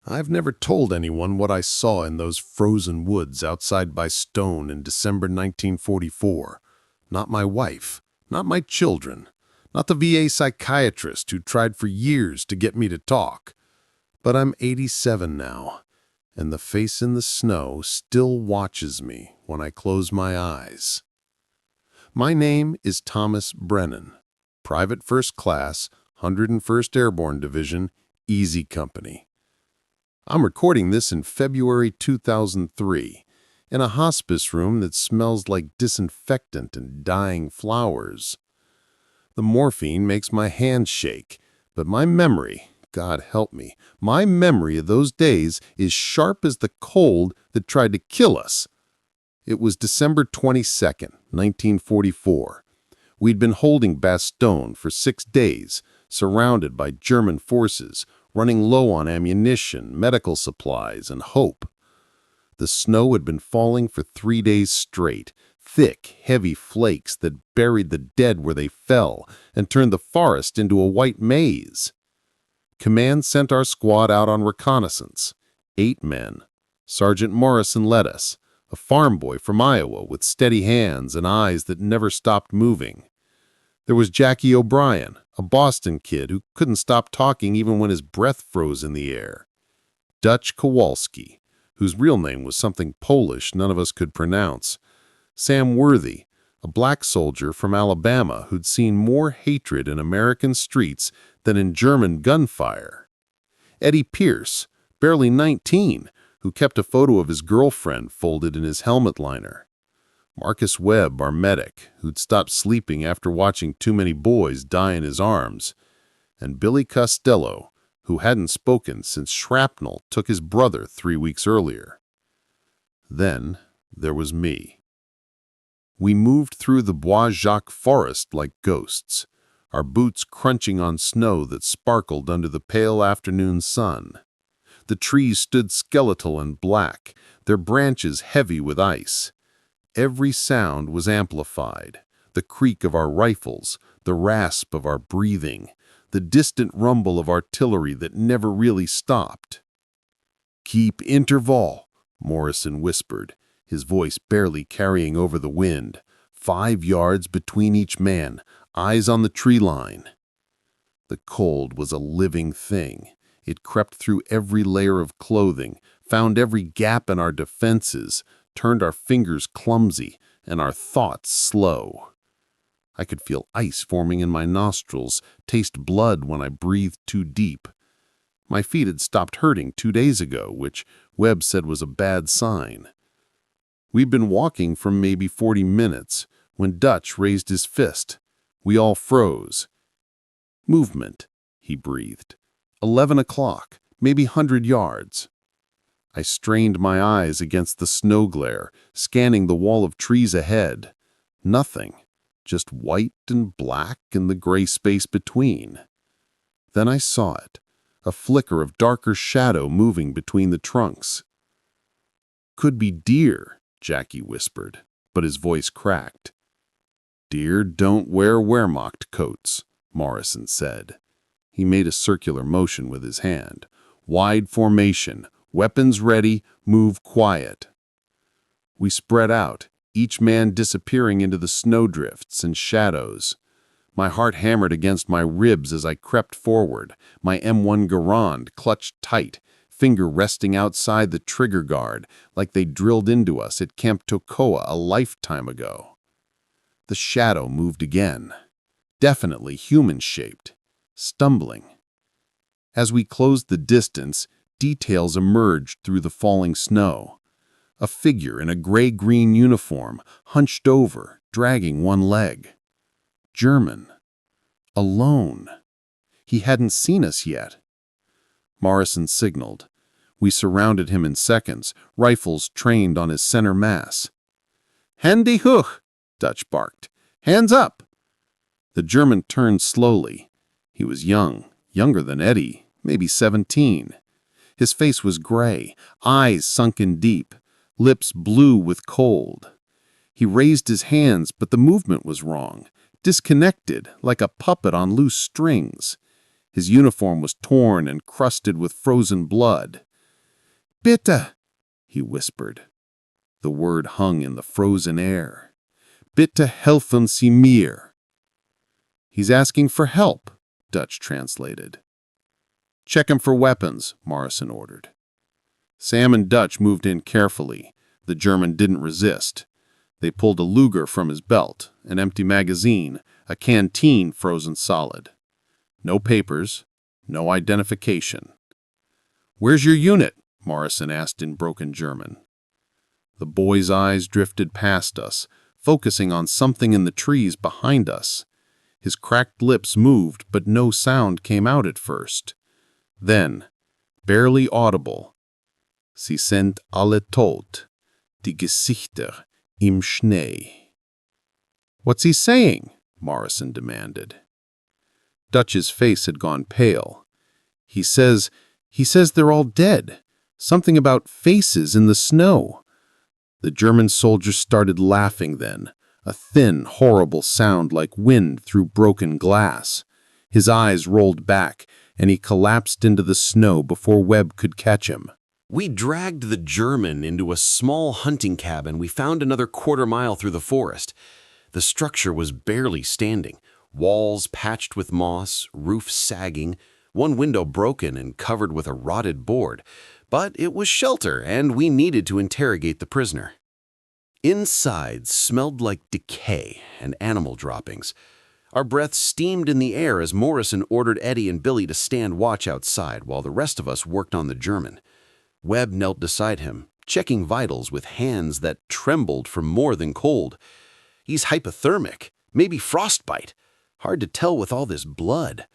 I've never told anyone what I saw in those frozen woods outside Bastogne in December 1944. Not my wife, not my children, not the VA psychiatrist who tried for years to get me to talk. But I'm 87 now, and the face in the snow still watches me when I close my eyes. My name is Thomas Brennan, Private First Class, 101st Airborne Division, Easy Company. I'm recording this in February 2003, in a hospice room that smells like disinfectant and dying flowers. The morphine makes my hands shake, but my memory, God help me, my memory of those days is sharp as the cold that tried to kill us. It was December 22nd, 1944. We'd been holding Bastogne for 6 days, surrounded by German forces, running low on ammunition, medical supplies, and hope. The snow had been falling for 3 days straight, thick, heavy flakes that buried the dead where they fell and turned the forest into a white maze. Command sent our squad out on reconnaissance. 8 men. Sergeant Morrison led us, a farm boy from Iowa with steady hands and eyes that never stopped moving. There was Jackie O'Brien, a Boston kid who couldn't stop talking even when his breath froze in the air. Dutch Kowalski, whose real name was something Polish none of us could pronounce. Sam Worthy, a black soldier from Alabama who'd seen more hatred in American streets than in German gunfire. Eddie Pierce, barely 19, who kept a photo of his girlfriend folded in his helmet liner. Marcus Webb, our medic, who'd stopped sleeping after watching too many boys die in his arms. And Billy Costello, who hadn't spoken since shrapnel took his brother 3 weeks earlier. Then there was me. We moved through the Bois Jacques forest like ghosts, our boots crunching on snow that sparkled under the pale afternoon sun. The trees stood skeletal and black, their branches heavy with ice. Every sound was amplified, the creak of our rifles, the rasp of our breathing, the distant rumble of artillery that never really stopped. "Keep interval," Morrison whispered, his voice barely carrying over the wind. 5 yards between each man, eyes on the tree line. The cold was a living thing. It crept through every layer of clothing, found every gap in our defenses, turned our fingers clumsy and our thoughts slow. I could feel ice forming in my nostrils, taste blood when I breathed too deep. My feet had stopped hurting 2 days ago, which Webb said was a bad sign. We'd been walking for maybe 40 minutes when Dutch raised his fist. We all froze. "Movement," he breathed. 11 o'clock, maybe 100 yards. I strained my eyes against the snow glare, scanning the wall of trees ahead. Nothing, just white and black and the gray space between. Then I saw it, a flicker of darker shadow moving between the trunks. "Could be deer," Jackie whispered, but his voice cracked. "Deer don't wear Wehrmacht coats," Morrison said. He made a circular motion with his hand. "Wide formation. Weapons ready, move quiet." We spread out, each man disappearing into the snowdrifts and shadows. My heart hammered against my ribs as I crept forward, my M1 Garand clutched tight, finger resting outside the trigger guard like they drilled into us at Camp Tocoa a lifetime ago. The shadow moved again, definitely human-shaped, stumbling. As we closed the distance, details emerged through the falling snow. A figure in a gray-green uniform, hunched over, dragging one leg. German. Alone. He hadn't seen us yet. Morrison signaled. We surrounded him in seconds, rifles trained on his center mass. "Hände hoch," Dutch barked. "Hands up." The German turned slowly. He was young, younger than Eddie, maybe 17. His face was gray, eyes sunken deep, lips blue with cold. He raised his hands, but the movement was wrong, disconnected, like a puppet on loose strings. His uniform was torn and crusted with frozen blood. Bitte, he whispered. The word hung in the frozen air. Bitte helfen Sie mir. He's asking for help, Dutch translated. Check him for weapons, Morrison ordered. Sam and Dutch moved in carefully. The German didn't resist. They pulled a Luger from his belt, an empty magazine, a canteen frozen solid. No papers, no identification. Where's your unit? Morrison asked in broken German. The boy's eyes drifted past us, focusing on something in the trees behind us. His cracked lips moved, but no sound came out at first. Then, barely audible, Sie sind alle tot, die Gesichter im Schnee. What's he saying? Morrison demanded. Dutch's face had gone pale. He says they're all dead. Something about faces in the snow. The German soldier started laughing then, a thin, horrible sound like wind through broken glass. His eyes rolled back, and he collapsed into the snow before Webb could catch him. We dragged the German into a small hunting cabin we found another quarter-mile through the forest. The structure was barely standing, walls patched with moss, roof sagging, one window broken and covered with a rotted board. But it was shelter, and we needed to interrogate the prisoner. Inside smelled like decay and animal droppings. Our breath steamed in the air as Morrison ordered Eddie and Billy to stand watch outside while the rest of us worked on the German. Webb knelt beside him, checking vitals with hands that trembled from more than cold. He's hypothermic, maybe frostbite. Hard to tell with all this blood.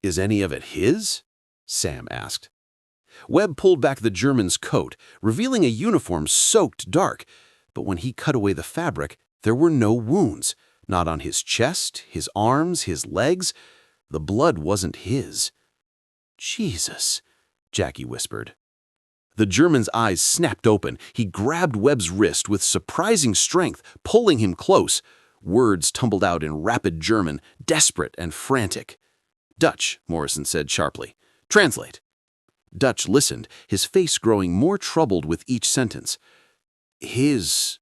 Is any of it his? Sam asked. Webb pulled back the German's coat, revealing a uniform soaked dark. But when he cut away the fabric, there were no wounds. Not on his chest, his arms, his legs. The blood wasn't his. Jesus, Jackie whispered. The German's eyes snapped open. He grabbed Webb's wrist with surprising strength, pulling him close. Words tumbled out in rapid German, desperate and frantic. Dutch, Morrison said sharply. Translate. Dutch listened, his face growing more troubled with each sentence. He's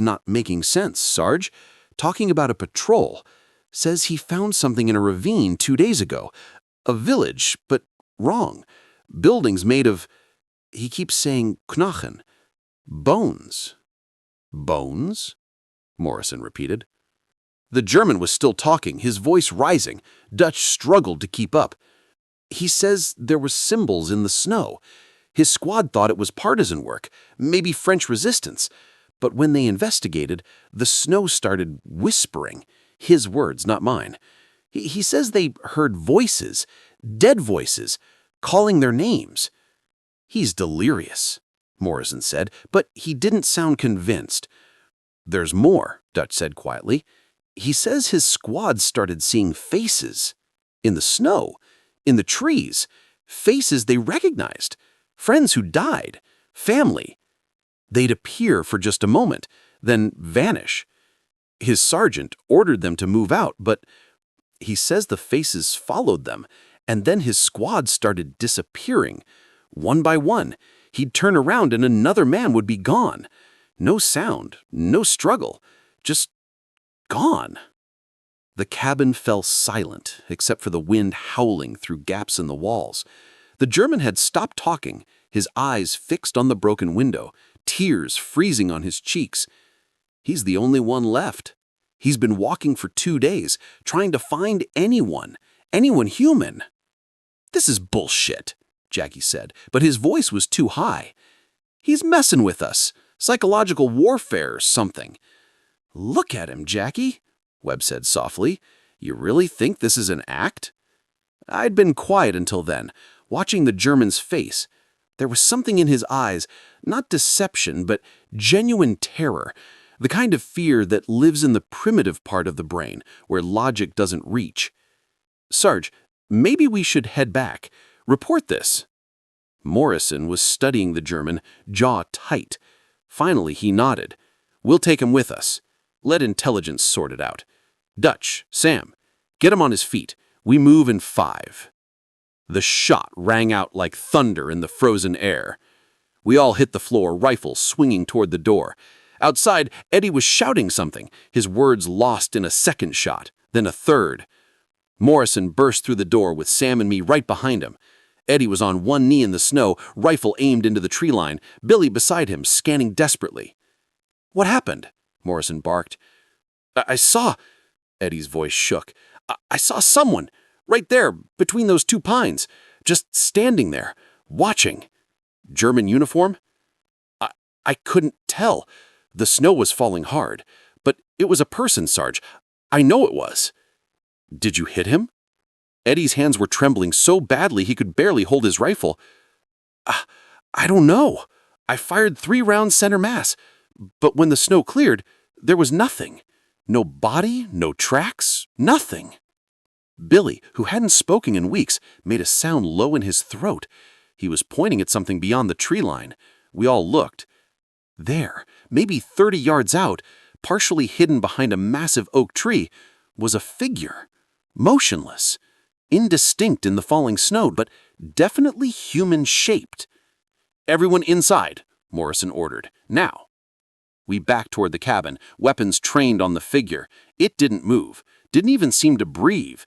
not making sense, Sarge. Talking about a patrol. Says he found something in a ravine 2 days ago. A village, but wrong. Buildings made of... He keeps saying Knochen. Bones. Bones? Morrison repeated. The German was still talking, his voice rising. Dutch struggled to keep up. He says there were symbols in the snow. His squad thought it was partisan work, maybe French resistance. But when they investigated, the snow started whispering. His words, not mine. He says they heard voices, dead voices, calling their names. He's delirious, Morrison said, but he didn't sound convinced. There's more, Dutch said quietly. He says his squad started seeing faces. In the snow, in the trees, faces they recognized. Friends who died, family. They'd appear for just a moment, then vanish. His sergeant ordered them to move out, but he says the faces followed them, and then his squad started disappearing. One by one, he'd turn around and another man would be gone. No sound, no struggle, just gone. The cabin fell silent, except for the wind howling through gaps in the walls. The German had stopped talking, his eyes fixed on the broken window, tears freezing on his cheeks. He's the only one left. He's been walking for 2 days, trying to find anyone human. This is bullshit, Jackie said, but his voice was too high. He's messing with us. Psychological warfare or something. Look at him, Jackie, Webb said softly. You really think this is an act? I'd been quiet until then, watching the German's face. There was something in his eyes, not deception, but genuine terror, the kind of fear that lives in the primitive part of the brain, where logic doesn't reach. Sarge, maybe we should head back. Report this. Morrison was studying the German, jaw tight. Finally, he nodded. We'll take him with us. Let intelligence sort it out. Dutch, Sam, get him on his feet. We move in 5. The shot rang out like thunder in the frozen air. We all hit the floor, rifles swinging toward the door. Outside, Eddie was shouting something, his words lost in a second shot, then a third. Morrison burst through the door with Sam and me right behind him. Eddie was on one knee in the snow, rifle aimed into the tree line, Billy beside him, scanning desperately. "What happened?" Morrison barked. I saw—" Eddie's voice shook. I saw someone, right there, between those two pines, just standing there, watching. German uniform? I couldn't tell. The snow was falling hard, but it was a person, Sarge. I know it was. Did you hit him? Eddie's hands were trembling so badly he could barely hold his rifle. I don't know. I fired 3 rounds center mass, but when the snow cleared, there was nothing. No body, no tracks, nothing. Billy, who hadn't spoken in weeks, made a sound low in his throat. He was pointing at something beyond the tree line. We all looked. There, maybe 30 yards out, partially hidden behind a massive oak tree, was a figure, motionless, indistinct in the falling snow, but definitely human-shaped. "Everyone inside," Morrison ordered. "Now." We backed toward the cabin, weapons trained on the figure. It didn't move, didn't even seem to breathe.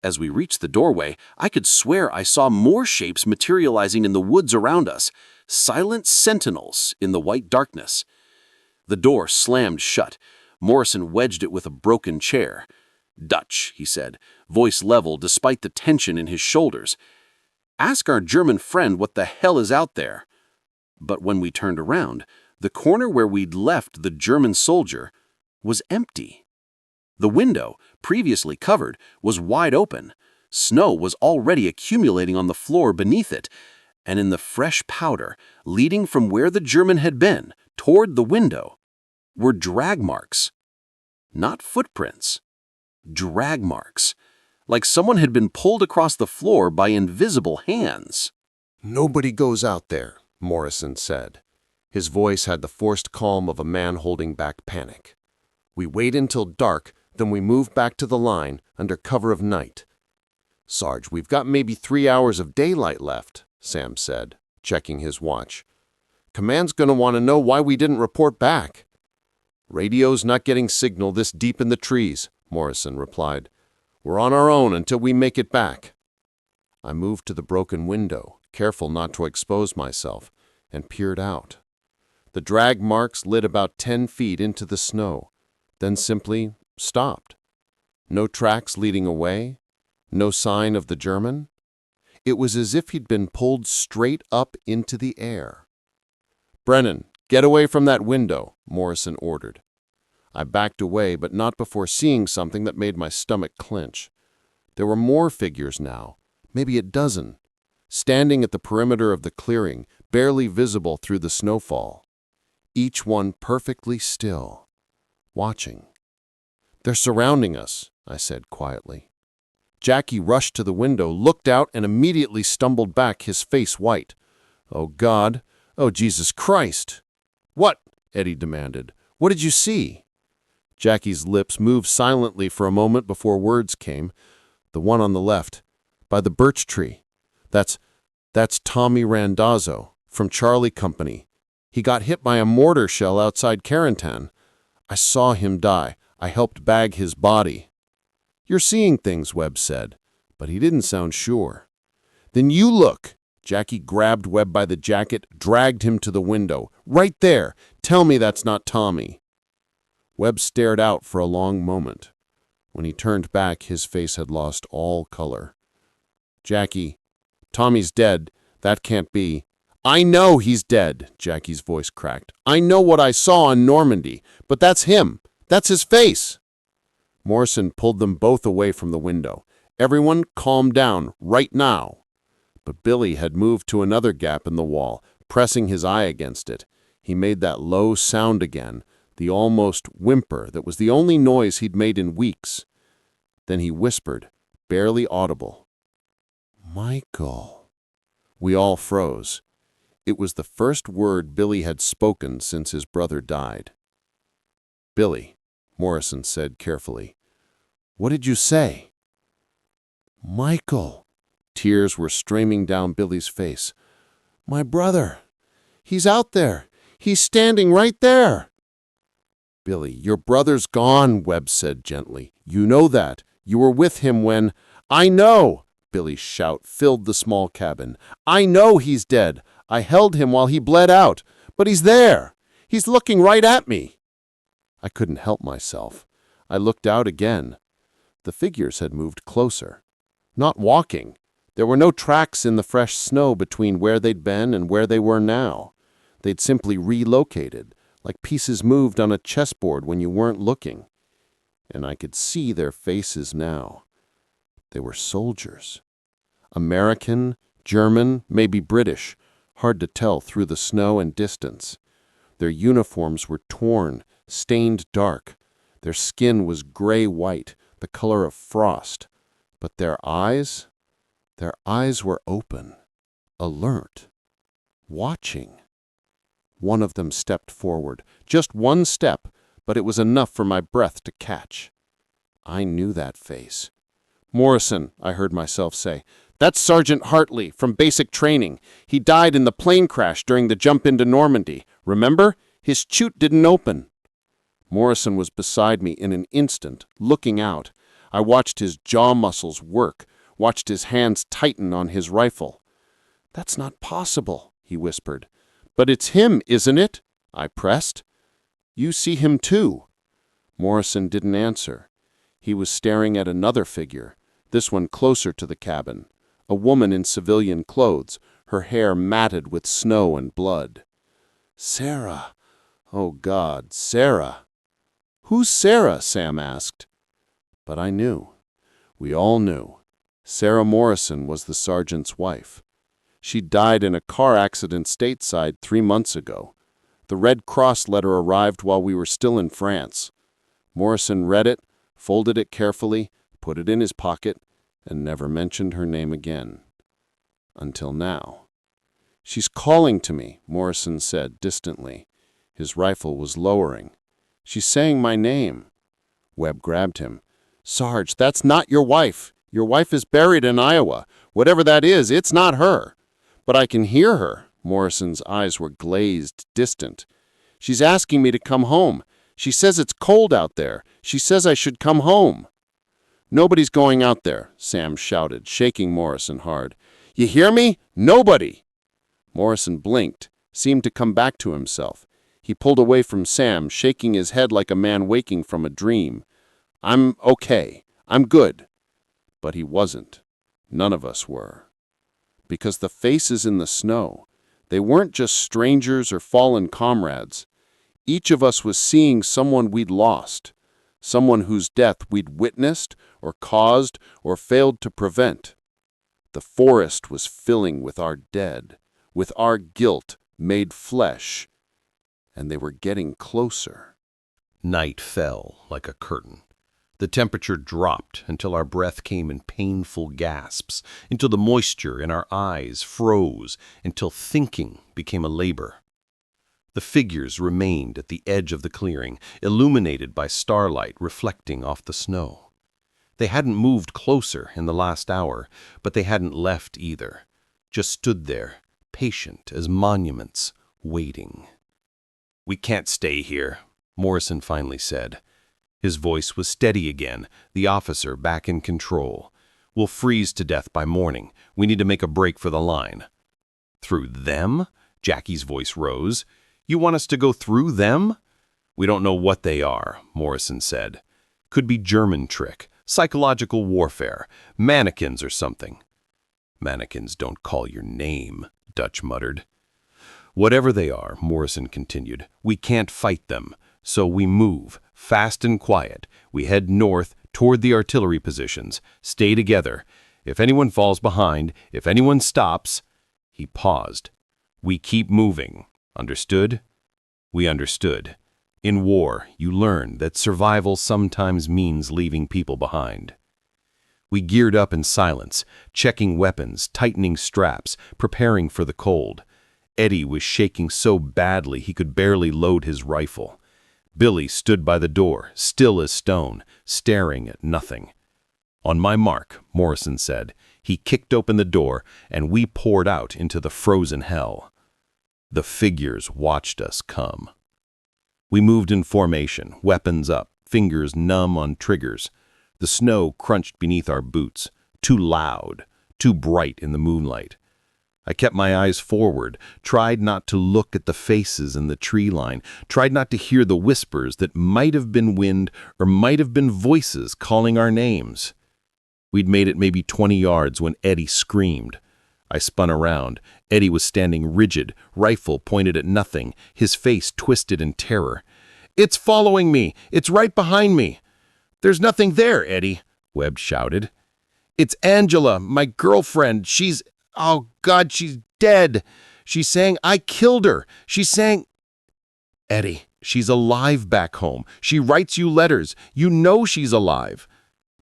As we reached the doorway, I could swear I saw more shapes materializing in the woods around us, silent sentinels in the white darkness. The door slammed shut. Morrison wedged it with a broken chair. "Dutch," he said, voice level despite the tension in his shoulders. "Ask our German friend what the hell is out there." But when we turned around, the corner where we'd left the German soldier was empty. The window, previously covered, was wide open. Snow was already accumulating on the floor beneath it, and in the fresh powder, leading from where the German had been, toward the window, were drag marks. Not footprints. Drag marks. Like someone had been pulled across the floor by invisible hands. "Nobody goes out there," Morrison said. His voice had the forced calm of a man holding back panic. "We wait until dark, then we move back to the line under cover of night." "Sarge, we've got maybe 3 hours of daylight left," Sam said, checking his watch. "Command's gonna want to know why we didn't report back." "Radio's not getting signal this deep in the trees," Morrison replied. "We're on our own until we make it back." I moved to the broken window, careful not to expose myself, and peered out. The drag marks lit about 10 feet into the snow, then simply stopped. No tracks leading away, no sign of the German. It was as if he'd been pulled straight up into the air. "Brennan, get away from that window," Morrison ordered. I backed away, but not before seeing something that made my stomach clench. There were more figures now, maybe a dozen, standing at the perimeter of the clearing, barely visible through the snowfall. Each one perfectly still, watching. "They're surrounding us," I said quietly. Jackie rushed to the window, looked out, and immediately stumbled back, his face white. "Oh, God! Oh, Jesus Christ!" "What?" Eddie demanded. "What did you see?" Jackie's lips moved silently for a moment before words came. "The one on the left, by the birch tree. That's Tommy Randazzo, from Charlie Company. He got hit by a mortar shell outside Carentan. I saw him die. I helped bag his body." "You're seeing things," Webb said, but he didn't sound sure. "Then you look." Jackie grabbed Webb by the jacket, dragged him to the window. "Right there. Tell me that's not Tommy." Webb stared out for a long moment. When he turned back, his face had lost all color. "Jackie, Tommy's dead. That can't be." "I know he's dead," Jackie's voice cracked. "I know what I saw in Normandy, but that's him. That's his face." Morrison pulled them both away from the window. "Everyone calm down, right now." But Billy had moved to another gap in the wall, pressing his eye against it. He made that low sound again, the almost whimper that was the only noise he'd made in weeks. Then he whispered, barely audible, "Michael." We all froze. It was the first word Billy had spoken since his brother died. "Billy," Morrison said carefully, "what did you say?" "Michael." Tears were streaming down Billy's face. "My brother. He's out there. He's standing right there." "Billy, your brother's gone," Webb said gently. "You know that. You were with him when—" "I know!" Billy's shout filled the small cabin. "I know he's dead. I held him while he bled out. But he's there. He's looking right at me." I couldn't help myself. I looked out again. The figures had moved closer. Not walking. There were no tracks in the fresh snow between where they'd been and where they were now. They'd simply relocated, like pieces moved on a chessboard when you weren't looking. And I could see their faces now. They were soldiers. American, German, maybe British, hard to tell through the snow and distance. Their uniforms were torn, stained dark. Their skin was gray-white, the color of frost. But their eyes were open, alert, watching. One of them stepped forward, just one step, but it was enough for my breath to catch. I knew that face. "Morrison," I heard myself say. "That's Sergeant Hartley from basic training. He died in the plane crash during the jump into Normandy. Remember? His chute didn't open." Morrison was beside me in an instant, looking out. I watched his jaw muscles work, watched his hands tighten on his rifle. "That's not possible," he whispered. "But it's him, isn't it?" I pressed. "You see him too." Morrison didn't answer. He was staring at another figure, this one closer to the cabin, a woman in civilian clothes, her hair matted with snow and blood. "Sarah! Oh God, Sarah!" "Who's Sarah?" Sam asked. But I knew. We all knew. Sarah Morrison was the sergeant's wife. She died in a car accident stateside 3 months ago. The Red Cross letter arrived while we were still in France. Morrison read it, folded it carefully, put it in his pocket, and never mentioned her name again. Until now. "She's calling to me," Morrison said distantly. His rifle was lowering. "She's saying my name." Webb grabbed him. "Sarge, that's not your wife. Your wife is buried in Iowa. Whatever that is, it's not her." "But I can hear her." Morrison's eyes were glazed, distant. "She's asking me to come home. She says it's cold out there. She says I should come home." "Nobody's going out there," Sam shouted, shaking Morrison hard. "You hear me? Nobody!" Morrison blinked, seemed to come back to himself. He pulled away from Sam, shaking his head like a man waking from a dream. "I'm okay. I'm good." But he wasn't. None of us were. Because the faces in the snow, they weren't just strangers or fallen comrades. Each of us was seeing someone we'd lost, someone whose death we'd witnessed or caused or failed to prevent. The forest was filling with our dead, with our guilt made flesh, and they were getting closer. Night fell like a curtain. The temperature dropped until our breath came in painful gasps, until the moisture in our eyes froze, until thinking became a labor. The figures remained at the edge of the clearing, illuminated by starlight reflecting off the snow. They hadn't moved closer in the last hour, but they hadn't left either, just stood there, patient as monuments, waiting. "We can't stay here," Morrison finally said. His voice was steady again, the officer back in control. "We'll freeze to death by morning. We need to make a break for the line." "Through them?" Jackie's voice rose. "You want us to go through them?" "We don't know what they are," Morrison said. "Could be German trick, psychological warfare, mannequins or something." "Mannequins don't call your name," Dutch muttered. "Whatever they are," Morrison continued, "we can't fight them. So we move, fast and quiet. We head north toward the artillery positions. Stay together. If anyone falls behind, if anyone stops—" He paused. "We keep moving. Understood?" We understood. In war, you learn that survival sometimes means leaving people behind. We geared up in silence, checking weapons, tightening straps, preparing for the cold. Eddie was shaking so badly he could barely load his rifle. Billy stood by the door, still as stone, staring at nothing. "On my mark," Morrison said. He kicked open the door, and we poured out into the frozen hell. The figures watched us come. We moved in formation, weapons up, fingers numb on triggers. The snow crunched beneath our boots, too loud, too bright in the moonlight. I kept my eyes forward, tried not to look at the faces in the tree line, tried not to hear the whispers that might have been wind or might have been voices calling our names. We'd made it maybe 20 yards when Eddie screamed. I spun around. Eddie was standing rigid, rifle pointed at nothing, his face twisted in terror. "It's following me! It's right behind me!" "There's nothing there, Eddie," Webb shouted. "It's Angela, my girlfriend. Oh God, she's dead. She's saying I killed her. She's saying..." "Eddie, she's alive back home. She writes you letters. You know she's alive."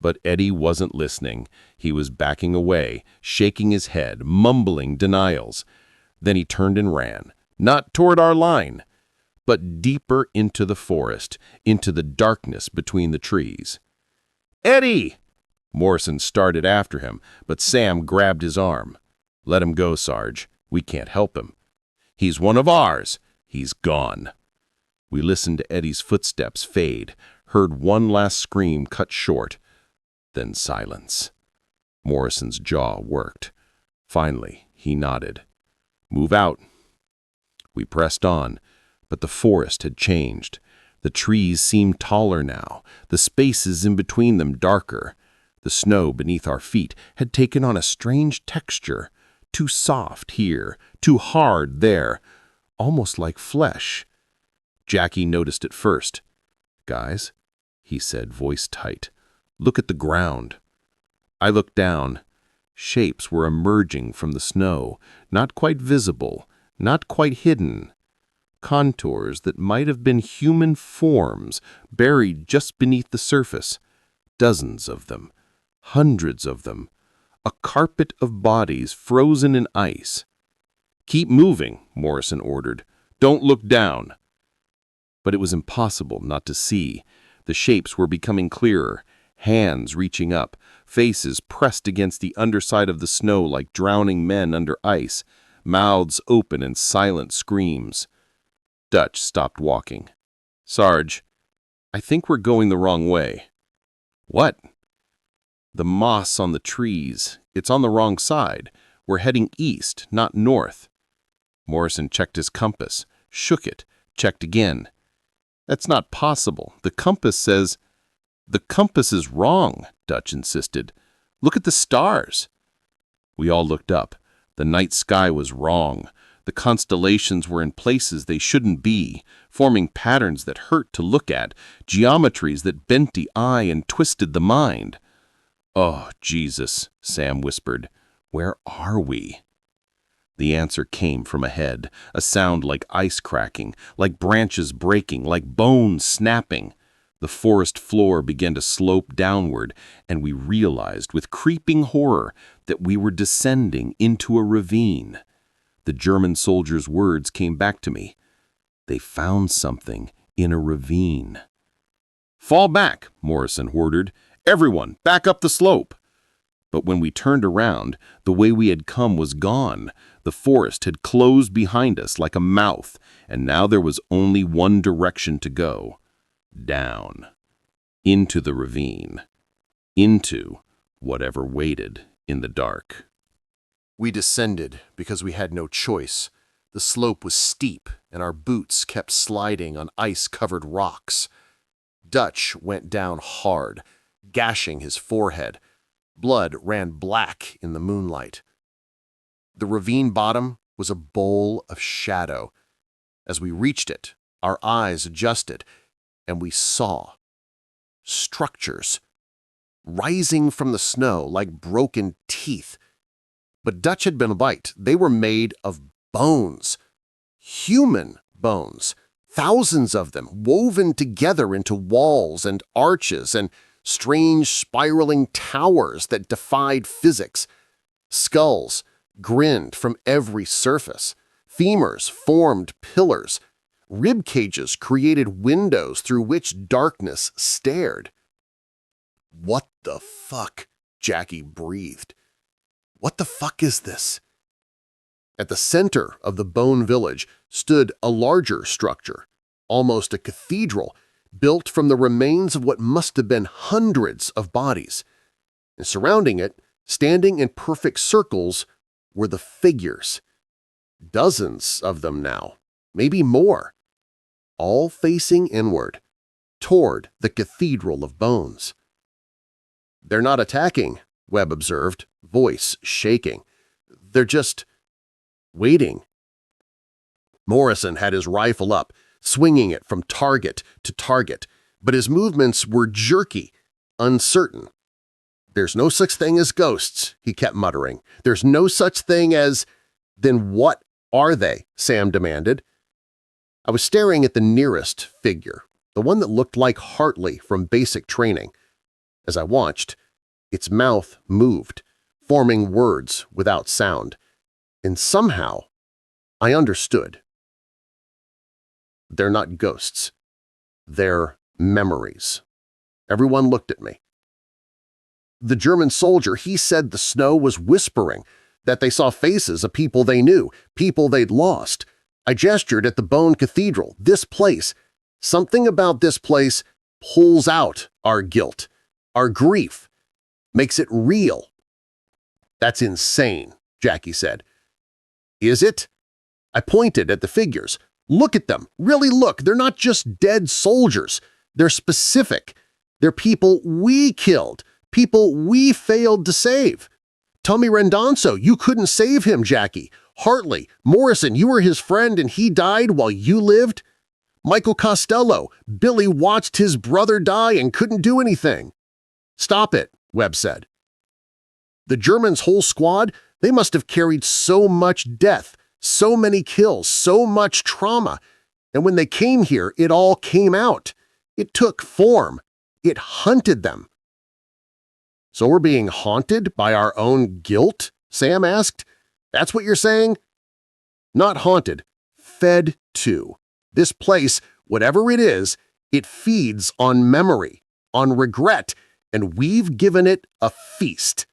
But Eddie wasn't listening. He was backing away, shaking his head, mumbling denials. Then he turned and ran, not toward our line, but deeper into the forest, into the darkness between the trees. "Eddie!" Morrison started after him, but Sam grabbed his arm. "Let him go, Sarge. We can't help him. He's one of ours. He's gone." We listened to Eddie's footsteps fade, heard one last scream cut short, then silence. Morrison's jaw worked. Finally, he nodded. "Move out." We pressed on, but the forest had changed. The trees seemed taller now, the spaces in between them darker. The snow beneath our feet had taken on a strange texture, too soft here, too hard there, almost like flesh. Jackie noticed it first. "Guys," he said, voice tight, "look at the ground." I looked down. Shapes were emerging from the snow, not quite visible, not quite hidden. Contours that might have been human forms buried just beneath the surface. Dozens of them, hundreds of them. A carpet of bodies frozen in ice. "Keep moving," Morrison ordered. "Don't look down." But it was impossible not to see. The shapes were becoming clearer, hands reaching up, faces pressed against the underside of the snow like drowning men under ice, mouths open in silent screams. Dutch stopped walking. "Sarge, I think we're going the wrong way." "What?" "The moss on the trees. It's on the wrong side. We're heading east, not north." Morrison checked his compass, shook it, checked again. "That's not possible. The compass says..." "The compass is wrong," Dutch insisted. "Look at the stars." We all looked up. The night sky was wrong. The constellations were in places they shouldn't be, forming patterns that hurt to look at, geometries that bent the eye and twisted the mind. "Oh, Jesus," Sam whispered. "Where are we?" The answer came from ahead, a sound like ice cracking, like branches breaking, like bones snapping. The forest floor began to slope downward, and we realized with creeping horror that we were descending into a ravine. The German soldier's words came back to me. They found something in a ravine. "Fall back," Morrison ordered. "Everyone, back up the slope." But when we turned around, the way we had come was gone. The forest had closed behind us like a mouth, and now there was only one direction to go. Down. Into the ravine. Into whatever waited in the dark. We descended because we had no choice. The slope was steep, and our boots kept sliding on ice-covered rocks. Dutch went down hard, gashing his forehead. Blood ran black in the moonlight. The ravine bottom was a bowl of shadow. As we reached it, our eyes adjusted, and we saw structures rising from the snow like broken teeth. But Dutch had been right. They were made of bones. Human bones. Thousands of them woven together into walls and arches and strange spiraling towers that defied physics. Skulls grinned from every surface. Femurs formed pillars. Rib cages created windows through which darkness stared. "What the fuck?" Jackie breathed. "What the fuck is this?" At the center of the bone village stood a larger structure, almost a cathedral, built from the remains of what must have been hundreds of bodies. And surrounding it, standing in perfect circles, were the figures. Dozens of them now, maybe more, all facing inward, toward the Cathedral of Bones. "They're not attacking," Webb observed, voice shaking. "They're just waiting." Morrison had his rifle up, swinging it from target to target, but his movements were jerky, uncertain. "There's no such thing as ghosts," he kept muttering. "There's no such thing as—" "Then what are they?" Sam demanded. I was staring at the nearest figure, the one that looked like Hartley from basic training. As I watched, its mouth moved, forming words without sound. And somehow, I understood. They're not ghosts. They're memories. Everyone looked at me. The German soldier, he said the snow was whispering, that they saw faces of people they knew, people they'd lost. I gestured at the Bone Cathedral, this place. Something about this place pulls out our guilt, our grief, makes it real. "That's insane," Jackie said. "Is it?" I pointed at the figures. "Look at them. Really look. They're not just dead soldiers. They're specific. They're people we killed, people we failed to save. Tommy Rendonso, you couldn't save him, Jackie. Hartley, Morrison, you were his friend and he died while you lived. Michael Costello, Billy watched his brother die and couldn't do anything." "Stop it," Webb said. "The Germans' whole squad, they must have carried so much death, so many kills, so much trauma. And when they came here, it all came out. It took form. It hunted them." "So we're being haunted by our own guilt?" Sam asked. "That's what you're saying?" "Not haunted. Fed to. This place, whatever it is, it feeds on memory, on regret, and we've given it a feast."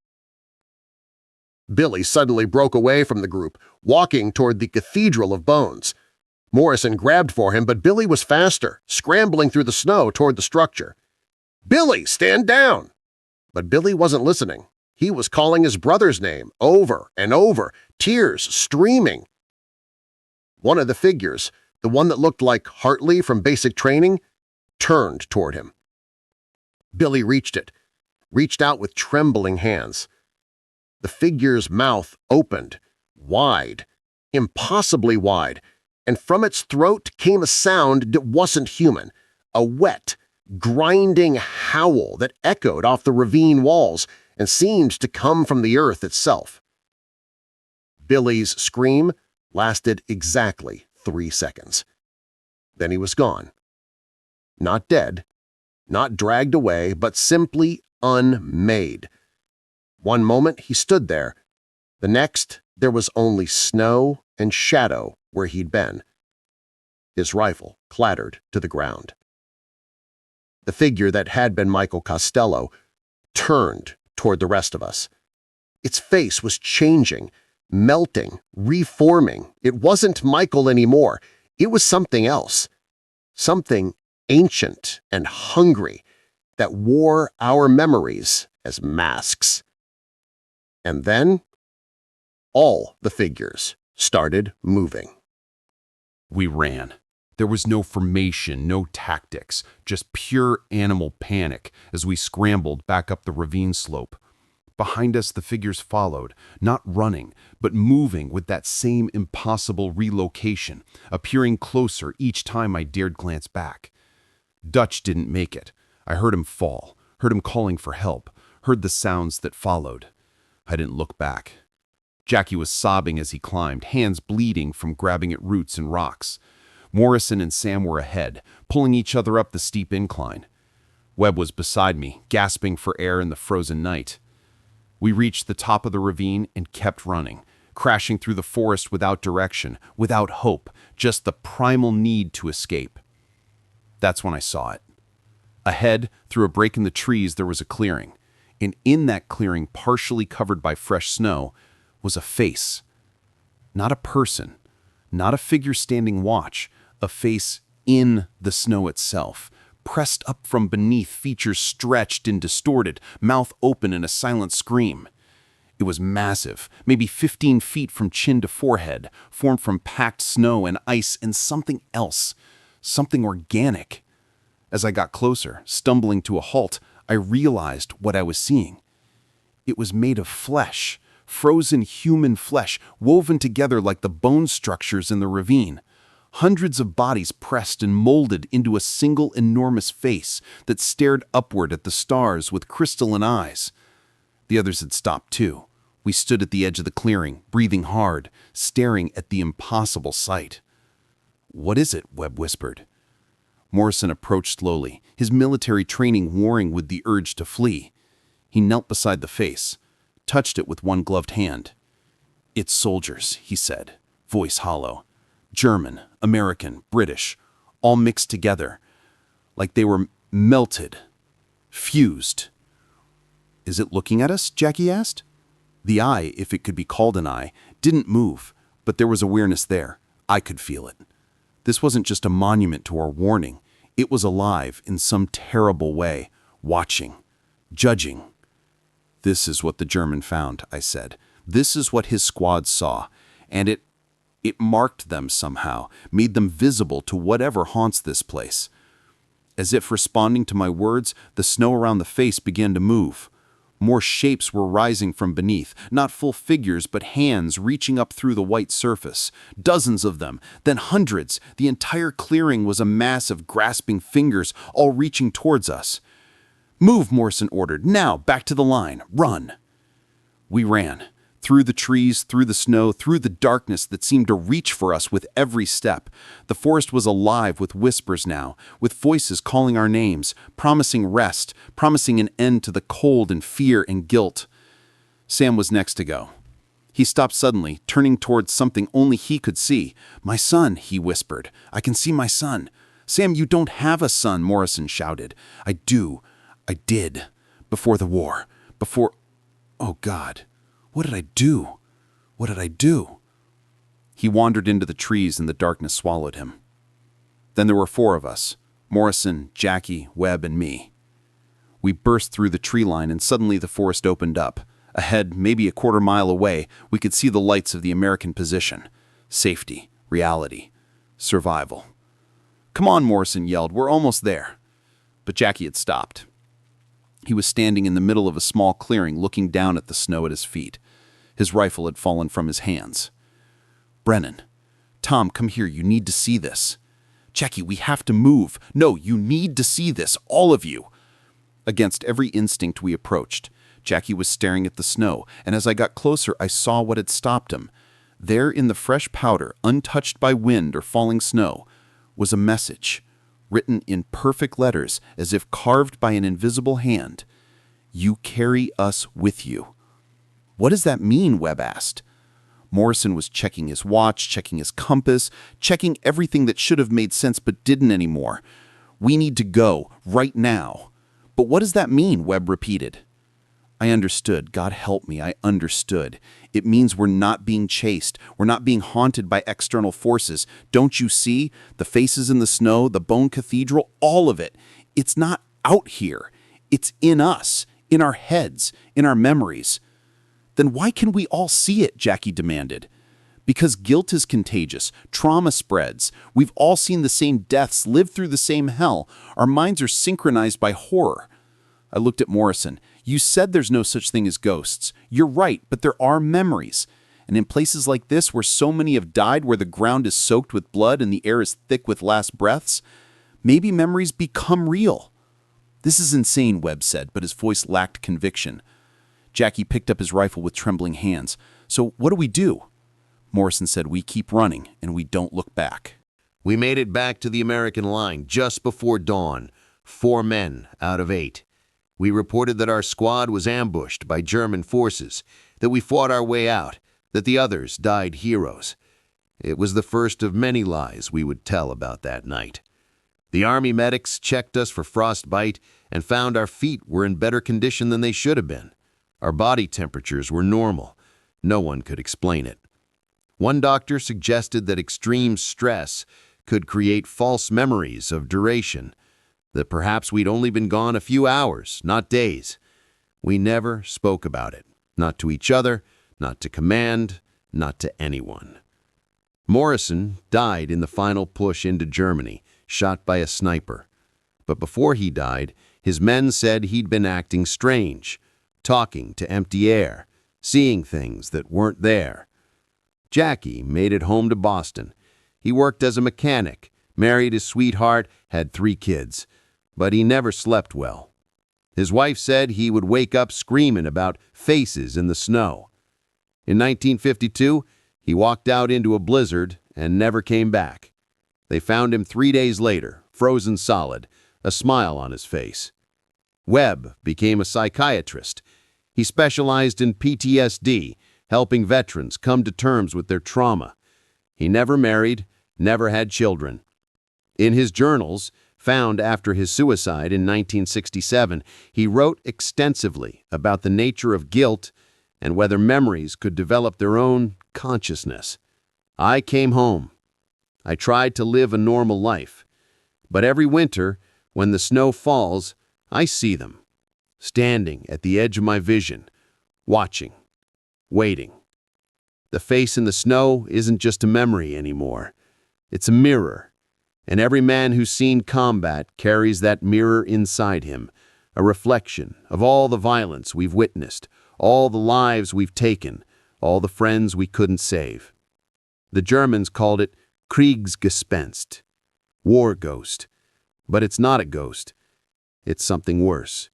Billy suddenly broke away from the group, walking toward the Cathedral of Bones. Morrison grabbed for him, but Billy was faster, scrambling through the snow toward the structure. "Billy, stand down!" But Billy wasn't listening. He was calling his brother's name over and over, tears streaming. One of the figures, the one that looked like Hartley from basic training, turned toward him. Billy reached out with trembling hands. The figure's mouth opened, wide, impossibly wide, and from its throat came a sound that wasn't human, a wet, grinding howl that echoed off the ravine walls and seemed to come from the earth itself. Billy's scream lasted exactly 3 seconds. Then he was gone. Not dead, not dragged away, but simply unmade. One moment he stood there. The next, there was only snow and shadow where he'd been. His rifle clattered to the ground. The figure that had been Michael Costello turned toward the rest of us. Its face was changing, melting, reforming. It wasn't Michael anymore. It was something else. Something ancient and hungry that wore our memories as masks. And then, all the figures started moving. We ran. There was no formation, no tactics, just pure animal panic as we scrambled back up the ravine slope. Behind us, the figures followed, not running, but moving with that same impossible relocation, appearing closer each time I dared glance back. Dutch didn't make it. I heard him fall, heard him calling for help, heard the sounds that followed. I didn't look back. Jackie was sobbing as he climbed, hands bleeding from grabbing at roots and rocks. Morrison and Sam were ahead, pulling each other up the steep incline. Webb was beside me, gasping for air in the frozen night. We reached the top of the ravine and kept running, crashing through the forest without direction, without hope, just the primal need to escape. That's when I saw it. Ahead, through a break in the trees, there was a clearing, and in that clearing, partially covered by fresh snow, was a face. Not a person, not a figure standing watch, a face in the snow itself, pressed up from beneath, features stretched and distorted, mouth open in a silent scream. It was massive, maybe 15 feet from chin to forehead, formed from packed snow and ice and something else, something organic. As I got closer, stumbling to a halt, I realized what I was seeing. It was made of flesh, frozen human flesh, woven together like the bone structures in the ravine. Hundreds of bodies pressed and molded into a single enormous face that stared upward at the stars with crystalline eyes. The others had stopped too. We stood at the edge of the clearing, breathing hard, staring at the impossible sight. "What is it?" Webb whispered. Morrison approached slowly, his military training warring with the urge to flee. He knelt beside the face, touched it with one gloved hand. "It's soldiers," he said, voice hollow. "German, American, British, all mixed together, like they were melted, fused." "Is it looking at us?" Jackie asked. The eye, if it could be called an eye, didn't move, but there was awareness there. I could feel it. This wasn't just a monument to our warning. It was alive in some terrible way, watching, judging. "This is what the German found," I said. "This is what his squad saw, and it marked them somehow, made them visible to whatever haunts this place." As if responding to my words, the snow around the face began to move. More shapes were rising from beneath, not full figures, but hands reaching up through the white surface. Dozens of them, then hundreds. The entire clearing was a mass of grasping fingers, all reaching towards us. "Move," Morrison ordered. "Now, back to the line. Run." We ran. Through the trees, through the snow, through the darkness that seemed to reach for us with every step. The forest was alive with whispers now, with voices calling our names, promising rest, promising an end to the cold and fear and guilt. Sam was next to go. He stopped suddenly, turning towards something only he could see. "My son," he whispered. "I can see my son." "Sam, you don't have a son," Morrison shouted. "I do. I did. Before the war. Before... Oh, God. What did I do? What did I do?" He wandered into the trees and the darkness swallowed him. Then there were 4 of us, Morrison, Jackie, Webb, and me. We burst through the tree line and suddenly the forest opened up. Ahead, maybe a quarter-mile away, we could see the lights of the American position. Safety, reality, survival. "Come on," Morrison yelled, "we're almost there." But Jackie had stopped. He was standing in the middle of a small clearing looking down at the snow at his feet. His rifle had fallen from his hands. "Brennan, Tom, come here, you need to see this." "Jackie, we have to move. No, you need to see this, all of you." Against every instinct we approached. Jackie was staring at the snow, and as I got closer I saw what had stopped him. There in the fresh powder, untouched by wind or falling snow, was a message, written in perfect letters as if carved by an invisible hand. "You carry us with you." "What does that mean?" Webb asked. Morrison was checking his watch, checking his compass, checking everything that should have made sense but didn't anymore. "We need to go, right now." "But what does that mean?" Webb repeated. I understood. God help me, I understood. It means we're not being chased. We're not being haunted by external forces. Don't you see? The faces in the snow, the bone cathedral, all of it. It's not out here. It's in us, in our heads, in our memories. "Then why can we all see it?" Jackie demanded. "Because guilt is contagious. Trauma spreads. We've all seen the same deaths, lived through the same hell. Our minds are synchronized by horror." I looked at Morrison. "You said there's no such thing as ghosts. You're right, but there are memories. And in places like this where so many have died, where the ground is soaked with blood and the air is thick with last breaths, maybe memories become real." "This is insane," Webb said, but his voice lacked conviction. Jackie picked up his rifle with trembling hands. "So what do we do?" Morrison said, "We keep running, and we don't look back." We made it back to the American line just before dawn, 4 men out of 8. We reported that our squad was ambushed by German forces, that we fought our way out, that the others died heroes. It was the first of many lies we would tell about that night. The Army medics checked us for frostbite and found our feet were in better condition than they should have been. Our body temperatures were normal. No one could explain it. One doctor suggested that extreme stress could create false memories of duration, that perhaps we'd only been gone a few hours, not days. We never spoke about it, not to each other, not to command, not to anyone. Morrison died in the final push into Germany, shot by a sniper. But before he died, his men said he'd been acting strange, talking to empty air, seeing things that weren't there. Jackie made it home to Boston. He worked as a mechanic, married his sweetheart, had 3 kids, but he never slept well. His wife said he would wake up screaming about faces in the snow. In 1952, he walked out into a blizzard and never came back. They found him 3 days later, frozen solid, a smile on his face. Webb became a psychiatrist. He specialized in PTSD, helping veterans come to terms with their trauma. He never married, never had children. In his journals, found after his suicide in 1967, he wrote extensively about the nature of guilt and whether memories could develop their own consciousness. I came home. I tried to live a normal life. But every winter, when the snow falls, I see them, standing at the edge of my vision, watching, waiting. The face in the snow isn't just a memory anymore. It's a mirror. And every man who's seen combat carries that mirror inside him, a reflection of all the violence we've witnessed, all the lives we've taken, all the friends we couldn't save. The Germans called it Kriegsgespenst, war ghost. But it's not a ghost. It's something worse.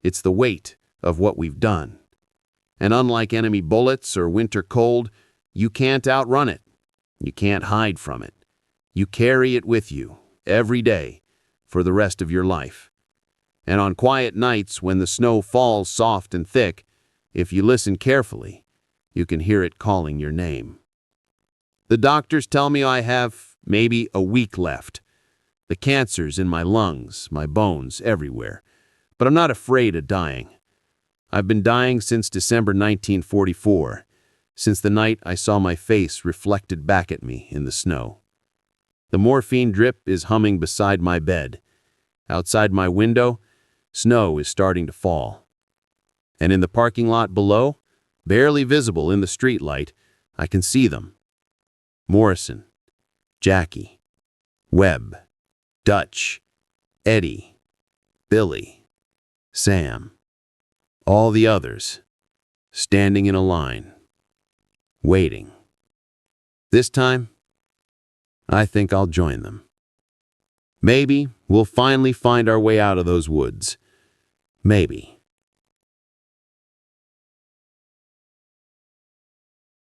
It's the weight of what we've done. And unlike enemy bullets or winter cold, you can't outrun it. You can't hide from it. You carry it with you every day for the rest of your life. And on quiet nights when the snow falls soft and thick, if you listen carefully, you can hear it calling your name. The doctors tell me I have maybe a week left. The cancer's in my lungs, my bones, everywhere. But I'm not afraid of dying. I've been dying since December 1944, since the night I saw my face reflected back at me in the snow. The morphine drip is humming beside my bed. Outside my window, snow is starting to fall. And in the parking lot below, barely visible in the streetlight, I can see them. Morrison, Jackie, Webb, Dutch, Eddie, Billy, Sam, all the others, standing in a line, waiting. This time, I think I'll join them. Maybe we'll finally find our way out of those woods. Maybe.